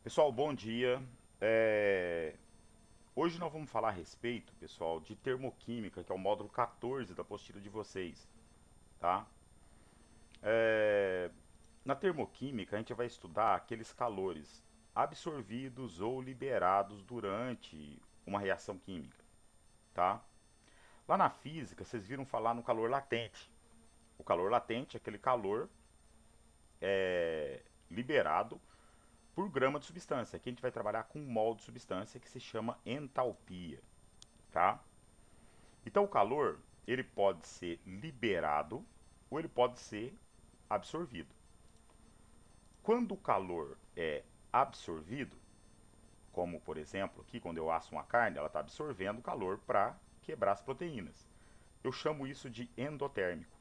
Pessoal, bom dia. É, Hoje nós vamos falar a respeito, pessoal, de termoquímica, que é o módulo 14 da apostila de vocês, tá? É, Na termoquímica, a gente vai estudar aqueles calores absorvidos ou liberados durante uma reação química, tá? Lá na física, vocês viram falar no calor latente. O calor latente é aquele calor liberado por grama de substância. Aqui a gente vai trabalhar com um mol de substância que se chama entalpia, tá? Então o calor, ele pode ser liberado ou ele pode ser absorvido. Quando o calor é absorvido, como por exemplo aqui quando eu asso uma carne, ela está absorvendo o calor para quebrar as proteínas. Eu chamo isso de endotérmico.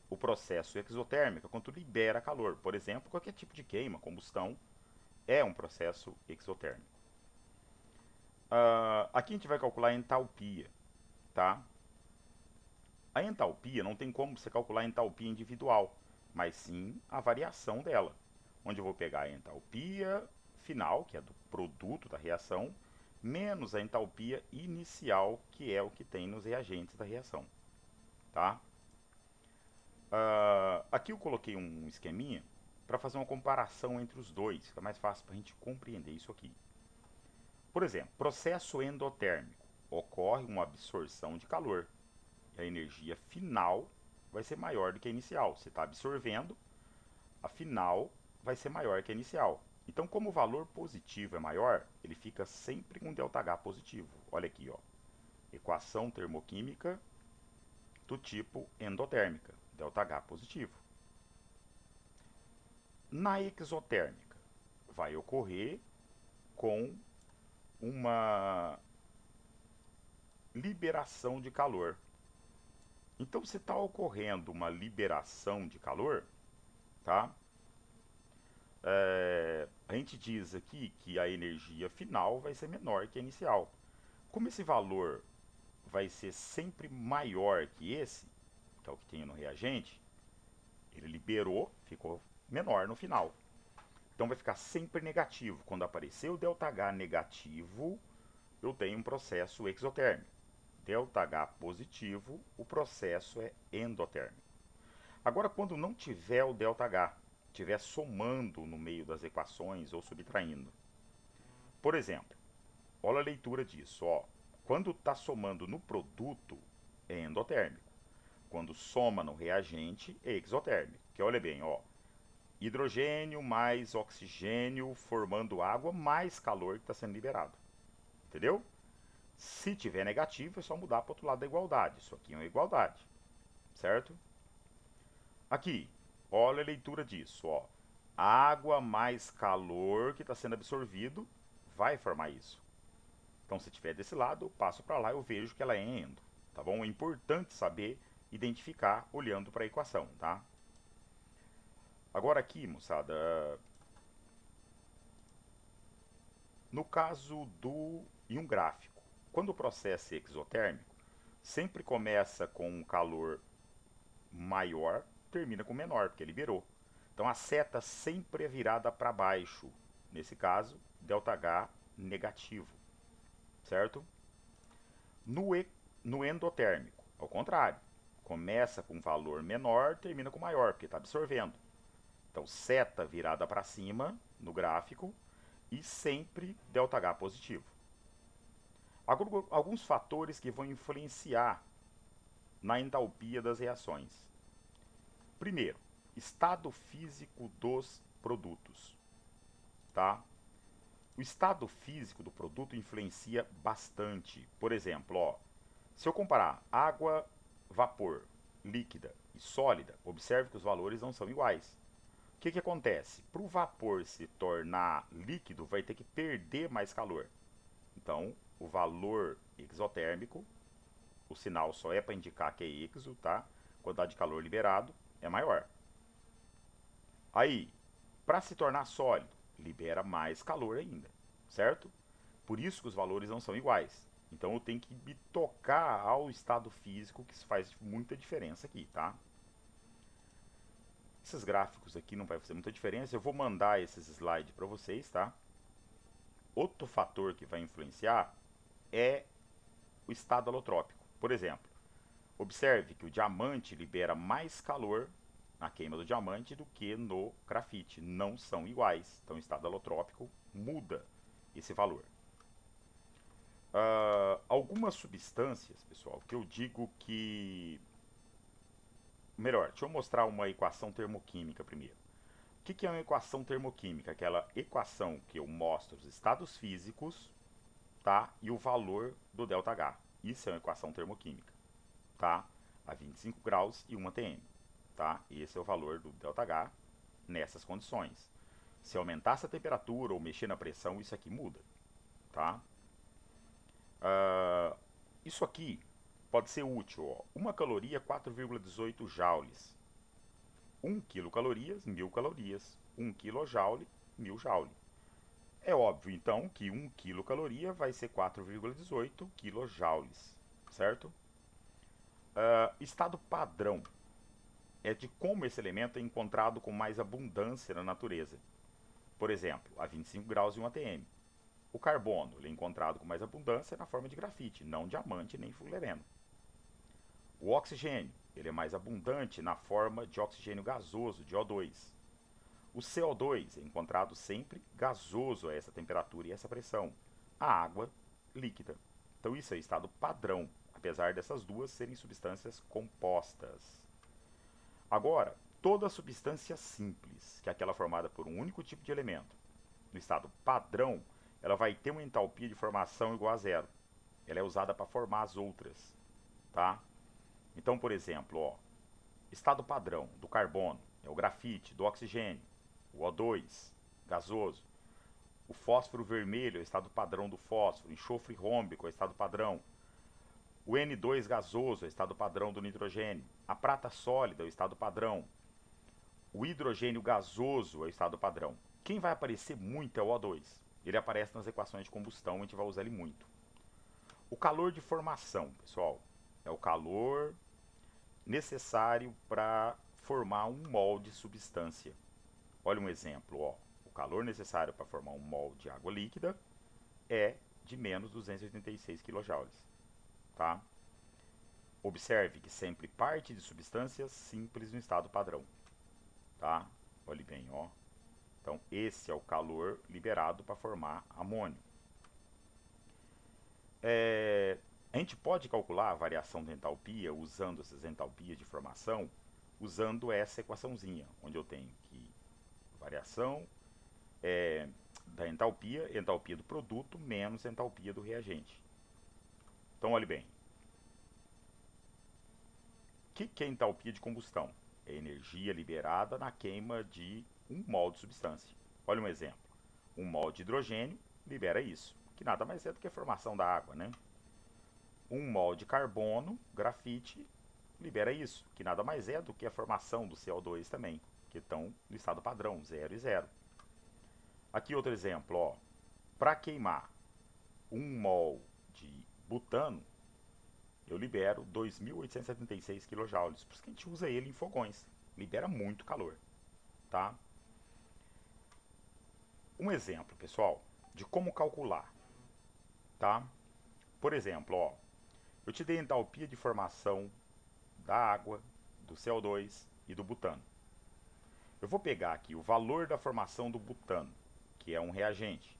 O processo exotérmico é quando libera calor. Por exemplo, qualquer tipo de queima, combustão, é um processo exotérmico. Aqui a gente vai calcular a entalpia, tá? A entalpia não tem como você calcular a entalpia individual, mas sim a variação dela, onde eu vou pegar a entalpia final, que é do produto da reação, menos a entalpia inicial, que é o que tem nos reagentes da reação, tá? Aqui eu coloquei um esqueminha para fazer uma comparação entre os dois, fica mais fácil para a gente compreender isso aqui. Por exemplo, processo endotérmico. Ocorre uma absorção de calor e a energia final vai ser maior do que a inicial. Você está absorvendo, a final vai ser maior que a inicial. Então, como o valor positivo é maior, ele fica sempre com ΔH positivo. Olha aqui, ó. Equação termoquímica do tipo endotérmica, ΔH positivo. Na exotérmica, vai ocorrer com uma liberação de calor. Então, se está ocorrendo uma liberação de calor, tá? A gente diz aqui que a energia final vai ser menor que a inicial. Como esse valor vai ser sempre maior que esse, que é o que tem no reagente, ele liberou, ficou menor no final. Então vai ficar sempre negativo. Quando aparecer o ΔH negativo, eu tenho um processo exotérmico. ΔH positivo, o processo é endotérmico. Agora, quando não tiver o ΔH, estiver somando no meio das equações ou subtraindo. Por exemplo, olha a leitura disso. Ó. Quando está somando no produto, é endotérmico. Quando soma no reagente, é exotérmico. Que olha bem, ó. Hidrogênio mais oxigênio formando água mais calor que está sendo liberado. Entendeu? Se tiver negativo, é só mudar para o outro lado da igualdade. Isso aqui é uma igualdade. Certo? Aqui, olha a leitura disso. Ó. Água mais calor que está sendo absorvido vai formar isso. Então, se tiver desse lado, eu passo para lá e eu vejo que ela é endo. Tá bom? É importante saber identificar olhando para a equação, tá? Agora aqui, moçada, no caso do em um gráfico, quando o processo é exotérmico, sempre começa com um calor maior, termina com menor, porque liberou. Então a seta sempre é virada para baixo. Nesse caso, ΔH negativo, certo? No, no endotérmico, ao contrário, começa com valor menor, termina com maior, porque está absorvendo. Então, seta virada para cima no gráfico e sempre ΔH positivo. Alguns fatores que vão influenciar na entalpia das reações. Primeiro, estado físico dos produtos, tá? O estado físico do produto influencia bastante. Por exemplo, ó, se eu comparar água, vapor, líquida e sólida, observe que os valores não são iguais. O que acontece? Para o vapor se tornar líquido, vai ter que perder mais calor. Então, o valor exotérmico, o sinal só é para indicar que é exo, tá? Quantidade de calor liberado é maior. Aí, para se tornar sólido, libera mais calor ainda, certo? Por isso que os valores não são iguais. Então eu tenho que me tocar ao estado físico, que isso faz muita diferença aqui, tá? Esses gráficos aqui não vai fazer muita diferença. Eu vou mandar esses slides para vocês, tá? Outro fator que vai influenciar é o estado alotrópico. Por exemplo, observe que o diamante libera mais calor na queima do diamante do que no grafite. Não são iguais. Então o estado alotrópico muda esse valor. Algumas substâncias, pessoal, que eu digo que... Melhor, deixa eu mostrar uma equação termoquímica primeiro. O que é uma equação termoquímica? Aquela equação que eu mostro os estados físicos, tá? E o valor do ΔH. Isso é uma equação termoquímica, tá? A 25 graus e 1 atm, tá? Esse é o valor do ΔH nessas condições. Se aumentasse a temperatura ou mexer na pressão, isso aqui muda, tá? Isso aqui pode ser útil, ó. Uma caloria, 4,18 joules. 1 quilocalorias, 1000 calorias. 1 kJ, 1000 joule. É óbvio, então, que 1 quilocaloria vai ser 4,18 quilojoules, certo? Estado padrão é de como esse elemento é encontrado com mais abundância na natureza. Por exemplo, a 25 graus e 1 atm. O carbono ele é encontrado com mais abundância na forma de grafite, não diamante nem fullereno. O oxigênio ele é mais abundante na forma de oxigênio gasoso, de O2. O CO2 é encontrado sempre gasoso a essa temperatura e essa pressão. A água, líquida. Então isso é estado padrão, apesar dessas duas serem substâncias compostas. Agora, toda substância simples, que é aquela formada por um único tipo de elemento, no estado padrão, ela vai ter uma entalpia de formação igual a zero. Ela é usada para formar as outras, tá? Então, por exemplo, ó, estado padrão do carbono é o grafite, do oxigênio, o O2, gasoso. O fósforo vermelho é o estado padrão do fósforo, enxofre rômbico é o estado padrão. O N2 gasoso é o estado padrão do nitrogênio. A prata sólida é o estado padrão. O hidrogênio gasoso é o estado padrão. Quem vai aparecer muito é o O2. Ele aparece nas equações de combustão, a gente vai usar ele muito. O calor de formação, pessoal, é o calor necessário para formar um mol de substância. Olha um exemplo, ó. O calor necessário para formar um mol de água líquida é de menos 286 kJ, tá? Observe que sempre parte de substâncias simples no estado padrão, tá? Olhe bem, ó. Então, esse é o calor liberado para formar amônio. A gente pode calcular a variação da entalpia usando essas entalpias de formação, usando essa equaçãozinha, onde eu tenho que variação da entalpia do produto menos entalpia do reagente. Então, olhe bem. O que é entalpia de combustão? É energia liberada na queima de um mol de substância. Olha um exemplo. Um mol de hidrogênio libera isso, que nada mais é do que a formação da água, né? Um mol de carbono, grafite, libera isso, que nada mais é do que a formação do CO2 também, que estão no estado padrão, 0 e 0. Aqui outro exemplo, ó. Para queimar um mol de butano, eu libero 2.876 kJ. Por isso que a gente usa ele em fogões. Libera muito calor, tá? Um exemplo, pessoal, de como calcular, tá? Por exemplo, ó, eu te dei a entalpia de formação da água, do CO2 e do butano. Eu vou pegar aqui o valor da formação do butano, que é um reagente,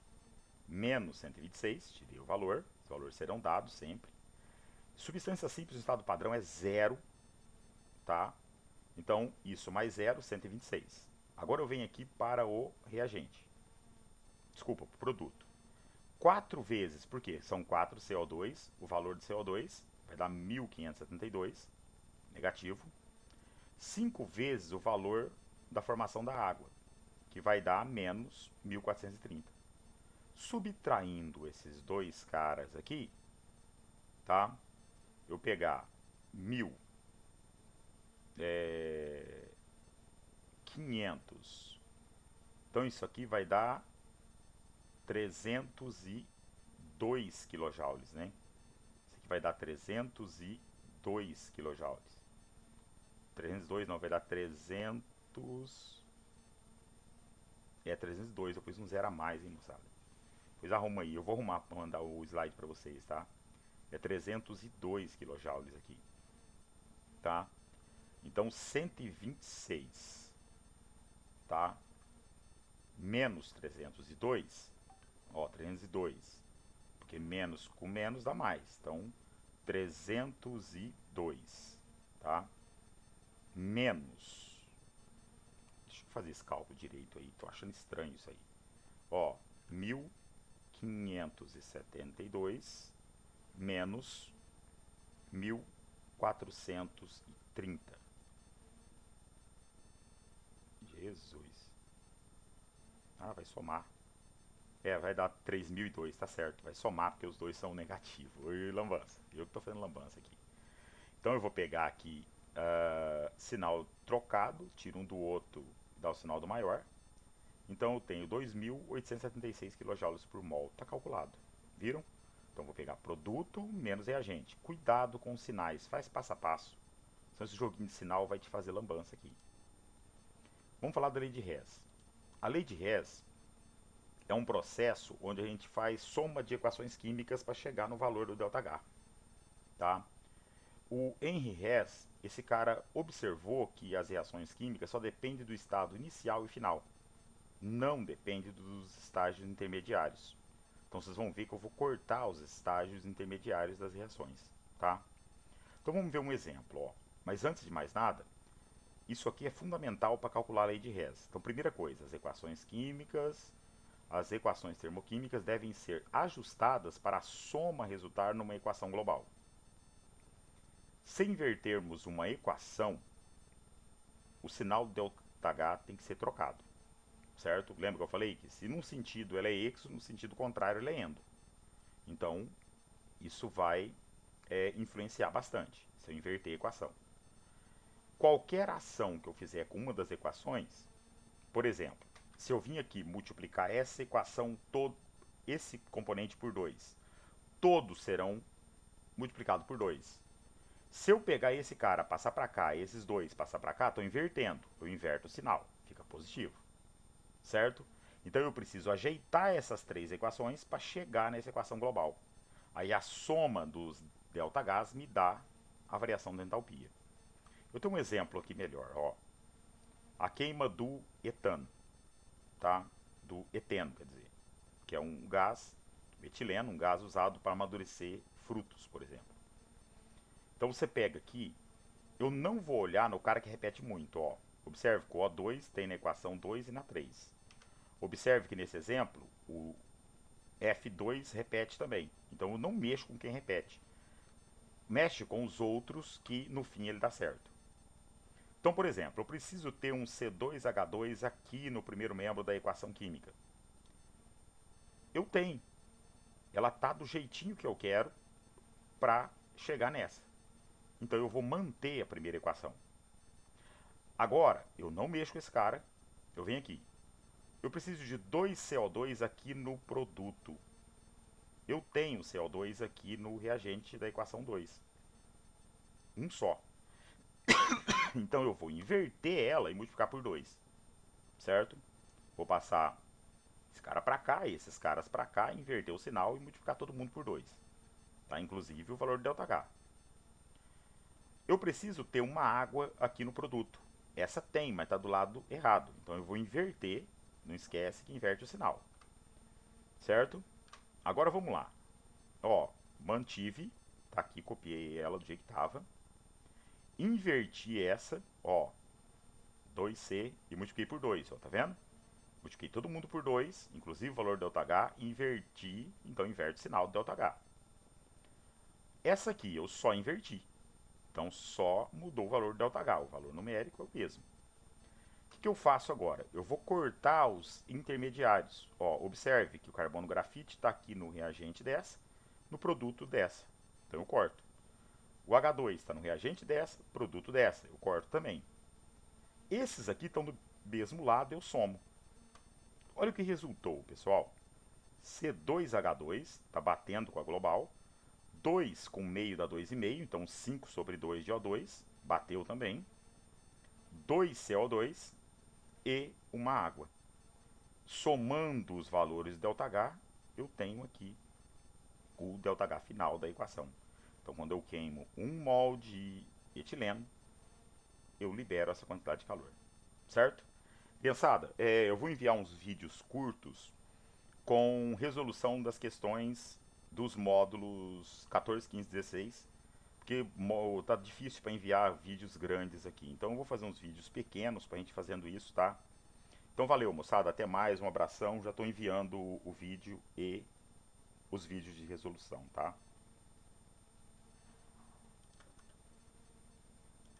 menos 126, te dei o valor, os valores serão dados sempre. Substância simples no estado padrão é zero, tá? Então, isso mais zero, 126. Agora eu venho aqui para o reagente. Desculpa, para o produto. 4 vezes, por quê? São 4 CO2, o valor de CO2 vai dar 1.572, negativo. 5 vezes o valor da formação da água, que vai dar menos 1.430. Subtraindo esses dois caras aqui, tá? Eu pegar 1.500. Então isso aqui vai dar 302 kJ, né? Isso aqui vai dar 302 kJ. 302 não, vai dar 300. 302, eu pus um zero a mais, hein, moçada. Pois arruma aí, eu vou arrumar para mandar o slide para vocês, tá? É 302 kJ aqui, tá? Então 126, tá? Menos 302, ó, 302, porque menos com menos dá mais, então 302, tá? Menos, deixa eu fazer esse cálculo direito aí, tô achando estranho isso aí, ó, 1572 menos 1430. Jesus. Ah, vai somar. Vai dar 3002, tá certo. Vai somar porque os dois são negativos. Oi, lambança. Eu que tô fazendo lambança aqui. Então eu vou pegar aqui sinal trocado, tiro um do outro, dá o sinal do maior. Então eu tenho 2.876 kJ por mol. Tá calculado. Viram? Então vou pegar produto menos reagente. Cuidado com os sinais, faz passo a passo. Senão esse joguinho de sinal vai te fazer lambança aqui. Vamos falar da lei de Hess. A lei de Hess é um processo onde a gente faz soma de equações químicas para chegar no valor do ΔH. Tá? O Henry Hess, esse cara observou que as reações químicas só dependem do estado inicial e final. Não depende dos estágios intermediários. Então vocês vão ver que eu vou cortar os estágios intermediários das reações, tá? Então vamos ver um exemplo, ó. Mas antes de mais nada, isso aqui é fundamental para calcular a lei de Hess. Então primeira coisa, as equações químicas, as equações termoquímicas devem ser ajustadas para a soma resultar numa equação global. Se invertermos uma equação, o sinal ΔH tem que ser trocado. Certo? Lembra que eu falei que se num sentido ela é eixo, no sentido contrário ela é endo. Então, isso vai influenciar bastante se eu inverter a equação. Qualquer ação que eu fizer com uma das equações, por exemplo, se eu vim aqui multiplicar essa equação, esse componente por 2, todos serão multiplicados por 2. Se eu pegar esse cara, passar para cá, esses dois passar para cá, estou invertendo. Eu inverto o sinal, fica positivo. Certo? Então eu preciso ajeitar essas três equações para chegar nessa equação global. Aí a soma dos ΔHs me dá a variação da entalpia. Eu tenho um exemplo aqui melhor, ó. A queima do etano, tá? Do eteno, quer dizer, que é um gás, metileno, um gás usado para amadurecer frutos, por exemplo. Então você pega aqui, eu não vou olhar no cara que repete muito, ó. Observe que o O2 tem na equação 2 e na 3. Observe que nesse exemplo, o F2 repete também. Então eu não mexo com quem repete. Mexe com os outros que no fim ele dá certo. Então, por exemplo, eu preciso ter um C2H2 aqui no primeiro membro da equação química. Eu tenho. Ela está do jeitinho que eu quero para chegar nessa. Então eu vou manter a primeira equação. Agora, eu não mexo com esse cara. Eu venho aqui. Eu preciso de 2 CO2 aqui no produto. Eu tenho CO2 aqui no reagente da equação 2. Um só. Então eu vou inverter ela e multiplicar por 2. Certo? Vou passar esse cara para cá e esses caras para cá, inverter o sinal e multiplicar todo mundo por 2. Tá? Inclusive o valor do ΔH. Eu preciso ter uma água aqui no produto. Essa tem, mas está do lado errado. Então eu vou inverter. Não esquece que inverte o sinal. Certo? Agora vamos lá. Ó, mantive. Tá aqui, copiei ela do jeito que estava. Inverti essa, ó. 2C e multipliquei por 2, ó, tá vendo? Multipliquei todo mundo por 2, inclusive o valor do ΔH, inverti, então inverte o sinal do ΔH. Essa aqui eu só inverti. Então só mudou o valor do ΔH, o valor numérico é o mesmo. O que eu faço agora? Eu vou cortar os intermediários. Ó, observe que o carbono grafite está aqui no reagente dessa, no produto dessa. Então eu corto. O H2 está no reagente dessa, produto dessa. Eu corto também. Esses aqui estão do mesmo lado, eu somo. Olha o que resultou, pessoal. C2H2 está batendo com a global. 2 com meio dá 2,5, então 5 sobre 2 de O2, bateu também. 2 CO2 e uma água. Somando os valores ΔH, eu tenho aqui o ΔH final da equação. Então, quando eu queimo 1 mol de etileno, eu libero essa quantidade de calor, certo? Criançada, eu vou enviar uns vídeos curtos com resolução das questões dos módulos 14, 15, 16, porque tá difícil para enviar vídeos grandes aqui. Então eu vou fazer uns vídeos pequenos para a gente fazendo isso, tá? Então valeu, moçada, até mais, um abração, já estou enviando o vídeo e os vídeos de resolução, tá?